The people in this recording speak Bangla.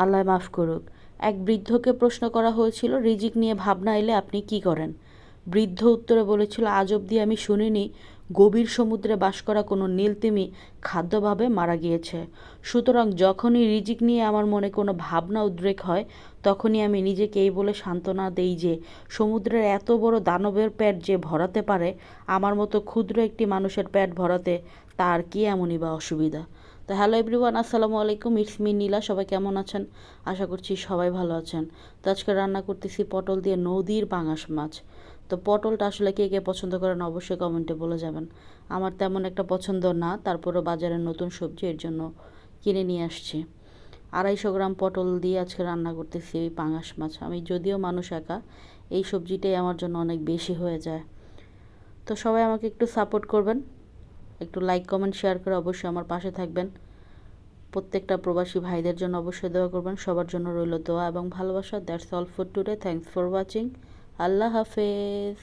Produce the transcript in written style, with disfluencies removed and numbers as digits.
আল্লাহ মাফ করুক। এক বৃদ্ধকে প্রশ্ন করা হয়েছিল, রিজিক নিয়ে ভাবনা এলে আপনি কি করেন? বৃদ্ধ উত্তরে বলেছিল, আজ অবধি আমি শুনিনি গভীর সমুদ্রে বাস করা কোনো নীলতিমি খাদ্যভাবে মারা গিয়েছে। সুতরাং যখনই রিজিক নিয়ে আমার মনে কোনো ভাবনা উদ্রেক হয়, তখনই আমি নিজেকে এই বলে সান্ত্বনা দেই যে সমুদ্রের এত বড় দানবের পেট যে ভরাতে পারে, আমার মতো ক্ষুদ্র একটি মানুষের পেট ভরাতে তার কি এমনই বা অসুবিধা। তো হ্যালো এভরিওয়ান, আসসালামু আলাইকুম, ইটস মি নীলা। সবাই কেমন আছেন? আশা করছি সবাই ভালো আছেন। তো আজকে রান্না করতেছি পটল দিয়ে নদীর পাঙাশ মাছ। তো পটলটা আসলে কে কে পছন্দ করেন অবশ্যই কমেন্টে বলে যাবেন। আমার তেমন একটা পছন্দ না, তারপরও বাজারের নতুন সবজি, এর জন্য কিনে নিয়ে আসছি। 250 গ্রাম পটল দিয়ে আজকে রান্না করতেছি এই পাঙাশ মাছ। আমি যদিও মানুষ একা, এই সবজিটাই আমার জন্য অনেক বেশি হয়ে যায়। তো সবাই আমাকে একটু সাপোর্ট করবেন, একটু লাইক কমেন্ট শেয়ার করে অবশ্যই আমার পাশে থাকবেন। প্রত্যেকটা প্রবাসী ভাইদের জন্য অবশ্যই দোয়া করবেন। সবার জন্য রইল দোয়া এবং ভালোবাসা। That's all for today. Thanks for watching. আল্লাহ হাফেজ।